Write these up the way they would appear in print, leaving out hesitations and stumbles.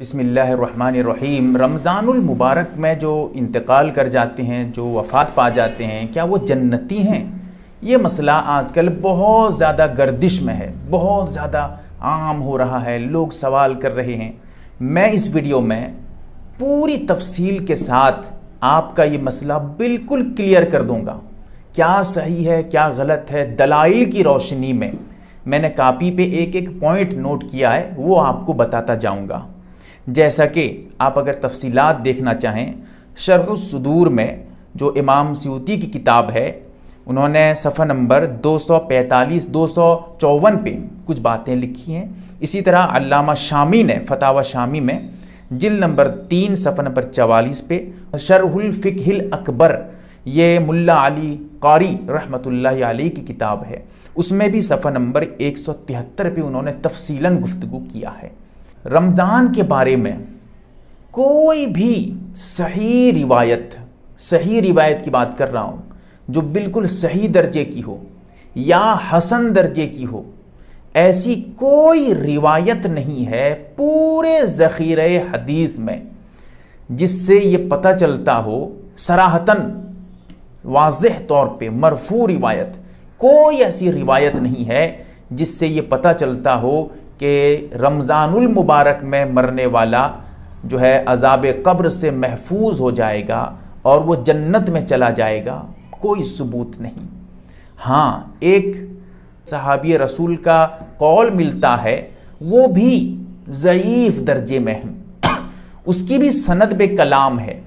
بسم اللہ الرحمن الرحیم۔ رمضان المبارک میں جو انتقال کر جاتے ہیں، جو وفات پا جاتے ہیں، کیا وہ جنتی ہیں؟ یہ مسئلہ آج کل بہت زیادہ گردش میں ہے، بہت زیادہ عام ہو رہا ہے، لوگ سوال کر رہے ہیں۔ میں اس ویڈیو میں پوری تفصیل کے ساتھ آپ کا یہ مسئلہ بالکل کلیئر کر دوں گا، کیا صحیح ہے کیا غلط ہے، دلائل کی روشنی میں نے کاپی پہ ایک ایک پوائنٹ نوٹ کیا ہے، وہ آپ کو بتاتا جاؤں گا۔ جیسا کہ آپ اگر تفصیلات دیکھنا چاہیں، شرح الصدور میں جو امام سیوطی کی کتاب ہے، انہوں نے صفحہ نمبر 245 254 پہ کچھ باتیں لکھی ہیں۔ اسی طرح علامہ شامی نے فتاوی شامی میں جلد نمبر 3 صفحہ نمبر 44 پہ شرح الفقہ الاکبر، یہ ملا علی قاری رحمۃ اللہ علیہ کی کتاب ہے، اس میں بھی صفحہ نمبر 173 پہ انہوں نے تفصیلاً گفتگو کیا ہے۔ رمضان کے بارے میں کوئی بھی صحیح روایت کی بات کر رہا ہوں جو بالکل صحیح درجے کی ہو یا حسن درجے کی ہو، ایسی کوئی روایت نہیں ہے پورے ذخیرہ حدیث میں جس سے یہ پتہ چلتا ہو صراحتاً واضح طور پہ مرفوع روایت، کوئی ایسی روایت نہیں ہے جس سے یہ پتہ چلتا ہو کہ رمضان المبارک میں مرنے والا جو ہے عذاب قبر سے محفوظ ہو جائے گا اور وہ جنت میں چلا جائے گا، کوئی ثبوت نہیں۔ ہاں، ایک صحابی رسول کا قول ملتا ہے، وہ بھی ضعیف درجے میں ہے، اس کی بھی سند بے کلام ہے،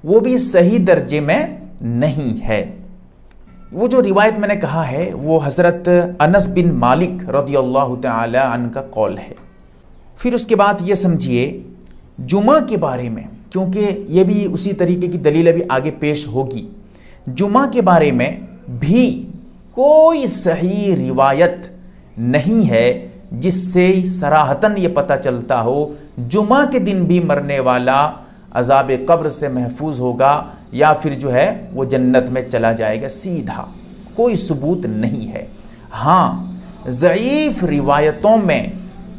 وہ بھی صحیح درجے میں نہیں ہے۔ وہ جو روایت میں نے کہا ہے وہ حضرت انس بن مالک رضی اللہ تعالی عنہ کا قول ہے۔ پھر اس کے بعد یہ سمجھیے جمعہ کے بارے میں، کیونکہ یہ بھی اسی طریقے کی دلیل ابھی آگے پیش ہوگی، جمعہ کے بارے میں بھی کوئی صحیح روایت نہیں ہے جس سے صراحتاً یہ پتہ چلتا ہو جمعہ کے دن بھی مرنے والا عذاب قبر سے محفوظ ہوگا یا پھر جو ہے وہ جنت میں چلا جائے گا، سیدھا کوئی ثبوت نہیں ہے۔ ہاں، ضعیف روایتوں میں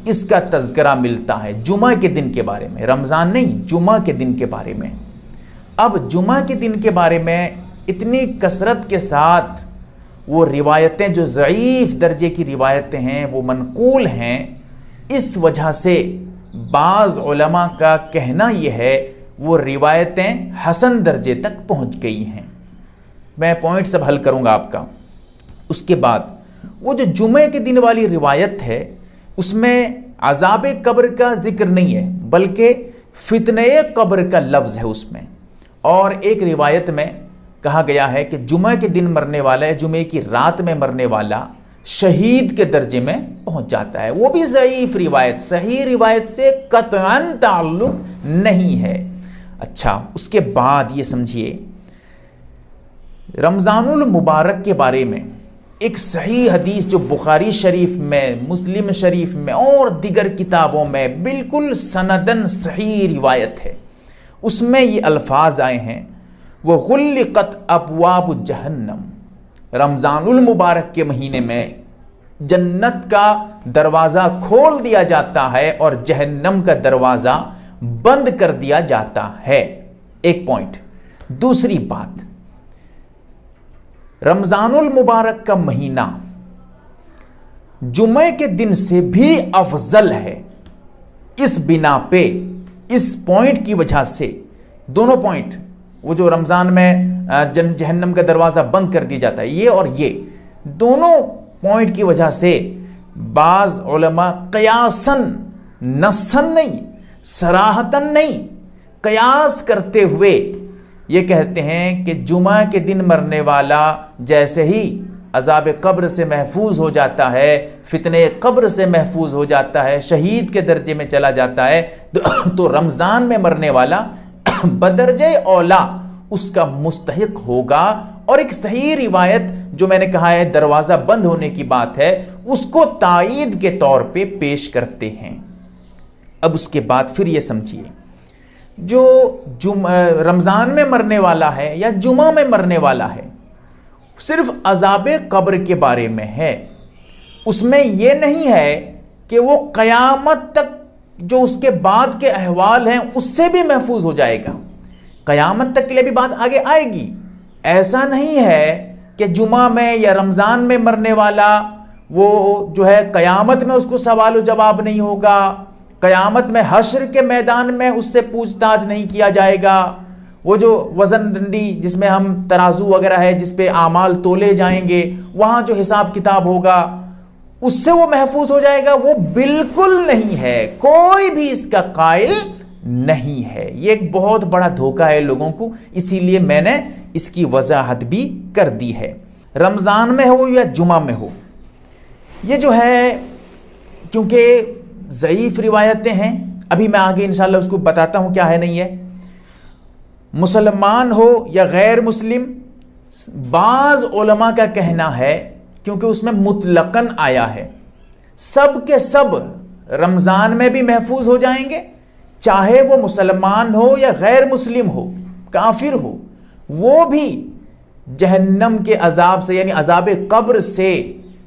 اس کا تذکرہ ملتا ہے جمعہ کے دن کے بارے میں، رمضان نہیں، جمعہ کے دن کے بارے میں۔ اب جمعہ کے دن کے بارے میں اتنی کثرت کے ساتھ وہ روایتیں جو ضعیف درجے کی روایتیں ہیں وہ منقول ہیں، اس وجہ سے بعض علماء کا کہنا یہ ہے وہ روایتیں حسن درجے تک پہنچ گئی ہیں۔ میں پوائنٹ سب حل کروں گا آپ کا۔ اس کے بعد وہ جو جمعے کے دن والی روایت ہے اس میں عذاب قبر کا ذکر نہیں ہے بلکہ فتنہ قبر کا لفظ ہے اس میں، اور ایک روایت میں کہا گیا ہے کہ جمعہ کے دن مرنے والا ہے، جمعے کی رات میں مرنے والا شہید کے درجے میں پہنچ جاتا ہے، وہ بھی ضعیف روایت، صحیح روایت سے قطعاً تعلق نہیں ہے۔ اچھا، اس کے بعد یہ سمجھیے رمضان المبارک کے بارے میں ایک صحیح حدیث جو بخاری شریف میں، مسلم شریف میں اور دیگر کتابوں میں بالکل سندن صحیح روایت ہے، اس میں یہ الفاظ آئے ہیں وَغُلِّقَتْ أَبْوَابُ جَهَنَّمْ، رمضان المبارک کے مہینے میں جنت کا دروازہ کھول دیا جاتا ہے اور جہنم کا دروازہ بند کر دیا جاتا ہے۔ ایک پوائنٹ۔ دوسری بات، رمضان المبارک کا مہینہ جمعے کے دن سے بھی افضل ہے، اس بنا پہ، اس پوائنٹ کی وجہ سے، دونوں پوائنٹ، وہ جو رمضان میں جہنم کا دروازہ بند کر دیا جاتا ہے یہ اور یہ دونوں پوائنٹ کی وجہ سے بعض علماء قیاساً، نصاً نہیں، صراحتاً نہیں، قیاس کرتے ہوئے یہ کہتے ہیں کہ جمعہ کے دن مرنے والا جیسے ہی عذاب قبر سے محفوظ ہو جاتا ہے، فتنہ قبر سے محفوظ ہو جاتا ہے، شہید کے درجے میں چلا جاتا ہے، تو رمضان میں مرنے والا بدرجہ اولا اس کا مستحق ہوگا۔ اور ایک صحیح روایت جو میں نے کہا ہے دروازہ بند ہونے کی بات ہے، اس کو تائید کے طور پہ پیش کرتے ہیں۔ اب اس کے بعد پھر یہ سمجھیے جو رمضان میں مرنے والا ہے یا جمعہ میں مرنے والا ہے، صرف عذاب قبر کے بارے میں ہے، اس میں یہ نہیں ہے کہ وہ قیامت تک جو اس کے بعد کے احوال ہیں اس سے بھی محفوظ ہو جائے گا. قیامت تک کے لیے بھی بات آگے آئے گی. ایسا نہیں ہے کہ جمعہ میں یا رمضان میں مرنے والا وہ جو ہے قیامت میں اس کو سوال و جواب نہیں ہوگا, قیامت میں حشر کے میدان میں اس سے پوچھ تاچھ نہیں کیا جائے گا. وہ جو وزن ڈنڈی جس میں ہم ترازو وغیرہ ہے جس پہ اعمال تولے جائیں گے, وہاں جو حساب کتاب ہوگا اس سے وہ محفوظ ہو جائے گا, وہ بالکل نہیں ہے. کوئی بھی اس کا قائل نہیں ہے. یہ ایک بہت بڑا دھوکہ ہے لوگوں کو, اسی لیے میں نے اس کی وضاحت بھی کر دی ہے. رمضان میں ہو یا جمعہ میں ہو, یہ جو ہے کیونکہ ضعیف روایتیں ہیں, ابھی میں آگے انشاءاللہ اس کو بتاتا ہوں کیا ہے نہیں ہے. مسلمان ہو یا غیر مسلم, بعض علماء کا کہنا ہے کیونکہ اس میں مطلقاً آیا ہے, سب کے سب رمضان میں بھی محفوظ ہو جائیں گے, چاہے وہ مسلمان ہو یا غیر مسلم ہو, کافر ہو, وہ بھی جہنم کے عذاب سے یعنی عذاب قبر سے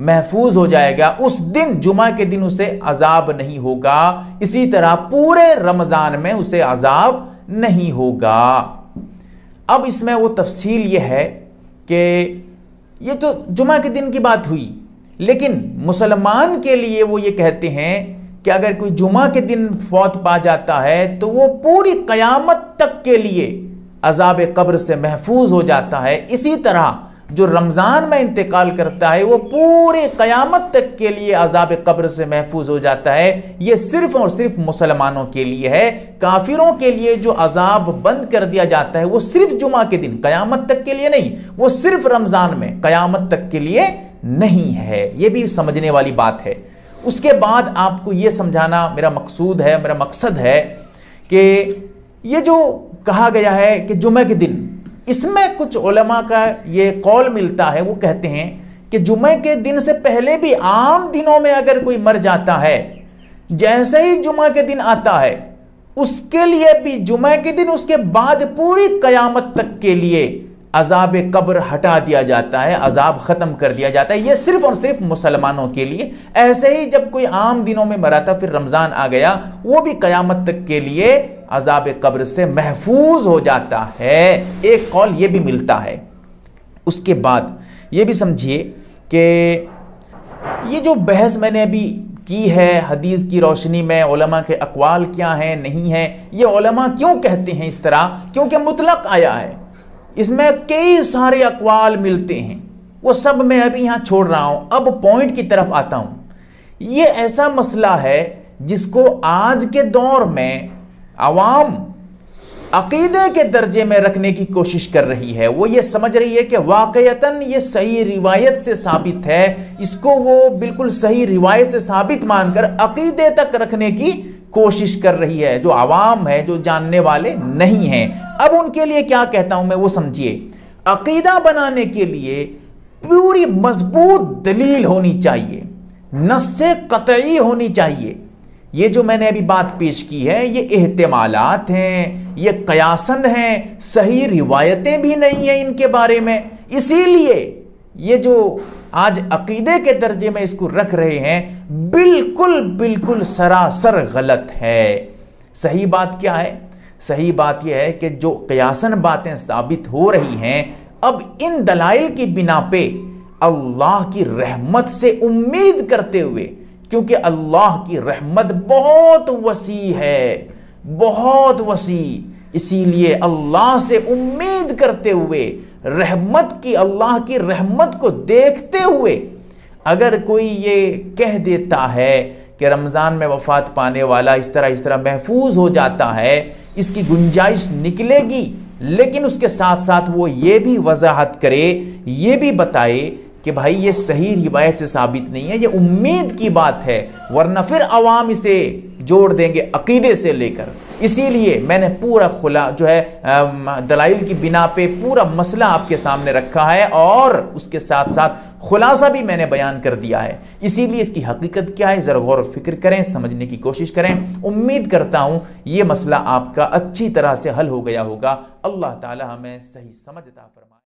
محفوظ ہو جائے گا. اس دن جمعہ کے دن اسے عذاب نہیں ہوگا, اسی طرح پورے رمضان میں اسے عذاب نہیں ہوگا. اب اس میں وہ تفصیل یہ ہے کہ یہ تو جمعہ کے دن کی بات ہوئی, لیکن مسلمان کے لیے وہ یہ کہتے ہیں کہ اگر کوئی جمعہ کے دن فوت پا جاتا ہے تو وہ پوری قیامت تک کے لیے عذاب قبر سے محفوظ ہو جاتا ہے. اسی طرح جو رمضان میں انتقال کرتا ہے وہ پورے قیامت تک کے لیے عذاب قبر سے محفوظ ہو جاتا ہے. یہ صرف اور صرف مسلمانوں کے لیے ہے. کافروں کے لیے جو عذاب بند کر دیا جاتا ہے وہ صرف جمعہ کے دن, قیامت تک کے لیے نہیں, وہ صرف رمضان میں, قیامت تک کے لیے نہیں ہے. یہ بھی سمجھنے والی بات ہے. اس کے بعد آپ کو یہ سمجھانا میرا مقصود ہے, میرا مقصد ہے کہ یہ جو کہا گیا ہے کہ جمعہ کے دن, اس میں کچھ علماء کا یہ قول ملتا ہے, وہ کہتے ہیں کہ جمعہ کے دن سے پہلے بھی عام دنوں میں اگر کوئی مر جاتا ہے, جیسے ہی جمعہ کے دن آتا ہے اس کے لیے بھی جمعہ کے دن اس کے بعد پوری قیامت تک کے لیے عذاب قبر ہٹا دیا جاتا ہے, عذاب ختم کر دیا جاتا ہے. یہ صرف اور صرف مسلمانوں کے لیے. ایسے ہی جب کوئی عام دنوں میں مرا تھا پھر رمضان آ گیا, وہ بھی قیامت تک کے لیے عذاب قبر سے محفوظ ہو جاتا ہے. ایک قول یہ بھی ملتا ہے. اس کے بعد یہ بھی سمجھیے کہ یہ جو بحث میں نے ابھی کی ہے حدیث کی روشنی میں, علماء کے اقوال کیا ہیں نہیں ہیں, یہ علماء کیوں کہتے ہیں اس طرح, کیونکہ مطلق آیا ہے, اس میں کئی سارے اقوال ملتے ہیں, وہ سب میں ابھی یہاں چھوڑ رہا ہوں. اب پوائنٹ کی طرف آتا ہوں. یہ ایسا مسئلہ ہے جس کو آج کے دور میں عوام عقیدے کے درجے میں رکھنے کی کوشش کر رہی ہے. وہ یہ سمجھ رہی ہے کہ واقعتاً یہ صحیح روایت سے ثابت ہے, اس کو وہ بالکل صحیح روایت سے ثابت مان کر عقیدے تک رکھنے کی کوشش کر رہی ہے. جو عوام ہے, جو جاننے والے نہیں ہیں, اب ان کے لیے کیا کہتا ہوں میں وہ سمجھیے. عقیدہ بنانے کے لیے پوری مضبوط دلیل ہونی چاہیے, نص قطعی ہونی چاہیے. یہ جو میں نے ابھی بات پیش کی ہے یہ احتمالات ہیں, یہ قیاساً ہیں, صحیح روایتیں بھی نہیں ہیں ان کے بارے میں. اسی لیے یہ جو آج عقیدے کے درجے میں اس کو رکھ رہے ہیں بالکل سراسر غلط ہے. صحیح بات کیا ہے؟ صحیح بات یہ ہے کہ جو قیاساً باتیں ثابت ہو رہی ہیں, اب ان دلائل کی بنا پہ اللہ کی رحمت سے امید کرتے ہوئے, کیونکہ اللہ کی رحمت بہت وسیع ہے, بہت وسیع, اسی لیے اللہ سے امید کرتے ہوئے, رحمت کی, اللہ کی رحمت کو دیکھتے ہوئے اگر کوئی یہ کہہ دیتا ہے کہ رمضان میں وفات پانے والا اس طرح محفوظ ہو جاتا ہے, اس کی گنجائش نکلے گی, لیکن اس کے ساتھ ساتھ وہ یہ بھی وضاحت کرے, یہ بھی بتائے کہ بھائی یہ صحیح روایت سے ثابت نہیں ہے, یہ امید کی بات ہے, ورنہ پھر عوام اسے جوڑ دیں گے عقیدے سے لے کر. اسی لیے میں نے پورا دلائل کی بنا پہ پورا مسئلہ آپ کے سامنے رکھا ہے, اور اس کے ساتھ ساتھ خلاصہ بھی میں نے بیان کر دیا ہے. اسی لیے اس کی حقیقت کیا ہے ذرا غور و فکر کریں, سمجھنے کی کوشش کریں. امید کرتا ہوں یہ مسئلہ آپ کا اچھی طرح سے حل ہو گیا ہوگا. اللہ تعالی ہمیں صحیح سمجھ عطا فرمائے.